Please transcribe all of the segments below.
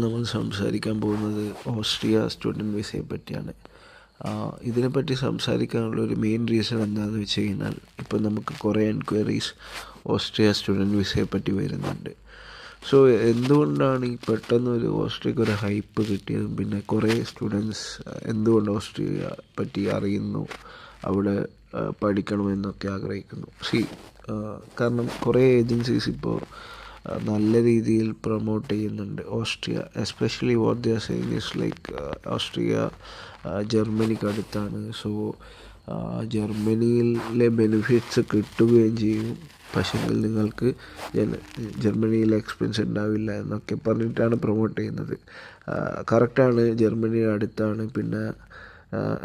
നമ്മൾ സംസാരിക്കാൻ പോകുന്നത് ഓസ്ട്രിയ സ്റ്റുഡൻറ്റ് വിസയെ പറ്റിയാണ്. ഇതിനെപ്പറ്റി സംസാരിക്കാനുള്ള ഒരു മെയിൻ റീസൺ എന്താണെന്ന് വെച്ച് കഴിഞ്ഞാൽ, ഇപ്പം നമുക്ക് കുറേ എൻക്വയറീസ് ഓസ്ട്രിയ സ്റ്റുഡൻറ്റ് വിസയെ പറ്റി വരുന്നുണ്ട്. സോ എന്തുകൊണ്ടാണ് ഈ പെട്ടെന്നൊരു ഓസ്ട്രിയക്ക് ഒരു ഹൈപ്പ് കിട്ടിയതും, പിന്നെ കുറേ സ്റ്റുഡൻസ് എന്തുകൊണ്ട് ഓസ്ട്രിയ പറ്റി അറിയുന്നു, അവിടെ പഠിക്കണമെന്നൊക്കെ ആഗ്രഹിക്കുന്നു. കാരണം കുറേ ഏജൻസീസ് ഇപ്പോൾ നല്ല രീതിയിൽ പ്രൊമോട്ട് ചെയ്യുന്നുണ്ട് Austria. Especially what they are saying is like Austria ജർമ്മനിക്ക് അടുത്താണ്. സോ ജർമ്മനിയിലെ ബെനിഫിറ്റ്സ് കിട്ടുകയും ചെയ്യും, പക്ഷെങ്കിൽ നിങ്ങൾക്ക് ജർമ്മനിയിൽ എക്സ്പെൻസ് ഉണ്ടാവില്ല എന്നൊക്കെ പറഞ്ഞിട്ടാണ് പ്രൊമോട്ട് ചെയ്യുന്നത്. കറക്റ്റാണ്, ജർമ്മനി അടുത്താണ്. പിന്നെ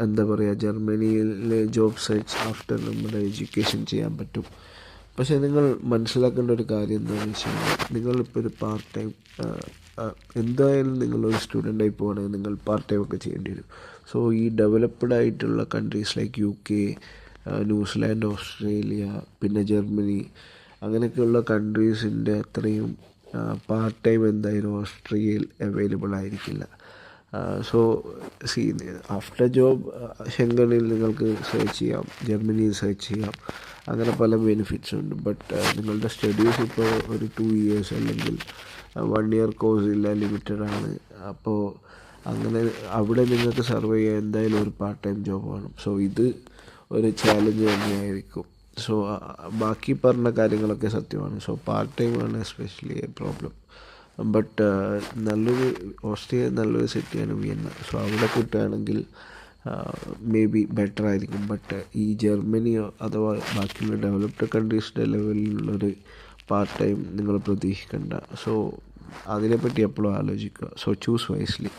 എന്താ പറയുക, ജർമ്മനിയിലെ ജോബ് സൈറ്റ്സ് ആഫ്റ്റർ നമ്മുടെ എഡ്യൂക്കേഷൻ ചെയ്യാൻ പറ്റും. പക്ഷേ നിങ്ങൾ മനസ്സിലാക്കേണ്ട ഒരു കാര്യം എന്താണെന്ന് വെച്ച് കഴിഞ്ഞാൽ, നിങ്ങളിപ്പോൾ ഒരു പാർട്ട് ടൈം എന്തായാലും നിങ്ങളൊരു സ്റ്റുഡൻ്റായി പോവുകയാണെങ്കിൽ നിങ്ങൾ പാർട്ട് ടൈം ഒക്കെ ചെയ്യേണ്ടി വരും. സോ ഈ ഡെവലപ്ഡ് ആയിട്ടുള്ള countries like UK, New Zealand, Australia, പിന്നെ ജർമ്മനി, അങ്ങനെയൊക്കെയുള്ള കൺട്രീസിൻ്റെ അത്രയും പാർട്ട് ടൈം എന്തായാലും ഓസ്ട്രിയയിൽ അവൈലബിൾ ആയിരിക്കില്ല. സോ ആഫ്റ്റർ ജോബ് ഷെങ്കനിൽ നിങ്ങൾക്ക് സെർച്ച് ചെയ്യാം, ജർമ്മനിയിൽ സെർച്ച് ചെയ്യാം, അങ്ങനെ പല ബെനിഫിറ്റ്സ് ഉണ്ട്. ബട്ട് നിങ്ങളുടെ സ്റ്റഡീസ് ഇപ്പോൾ ഒരു 2 years അല്ലെങ്കിൽ 1 year കോഴ്സില്ല, ലിമിറ്റഡാണ്. അപ്പോൾ അങ്ങനെ അവിടെ നിങ്ങൾക്ക് സർവൈവ് ചെയ്യാൻ എന്തായാലും ഒരു പാർട്ട് ടൈം ജോബ് വേണം. സോ ഇത് ഒരു ചാലഞ്ച് തന്നെയായിരിക്കും. സോ ബാക്കി പറഞ്ഞ കാര്യങ്ങളൊക്കെ സത്യമാണ്. സോ പാർട്ട് ടൈമാണ് especially A problem. But Austria നല്ലൊരു സിറ്റിയാണ് വിയന്ന. സോ അവിടെ കിട്ടുകയാണെങ്കിൽ മേ ബി ബെറ്റർ ആയിരിക്കും. ബട്ട് ഈ ജർമ്മനിയോ അഥവാ ബാക്കിയുള്ള ഡെവലപ്ഡ് കൺട്രീസിൻ്റെ ലെവലിലുള്ളൊരു പാർട്ട് ടൈം നിങ്ങൾ പ്രതീക്ഷിക്കേണ്ട. സോ അതിനെപ്പറ്റി എപ്പോഴും ആലോചിക്കുക. So choose wisely.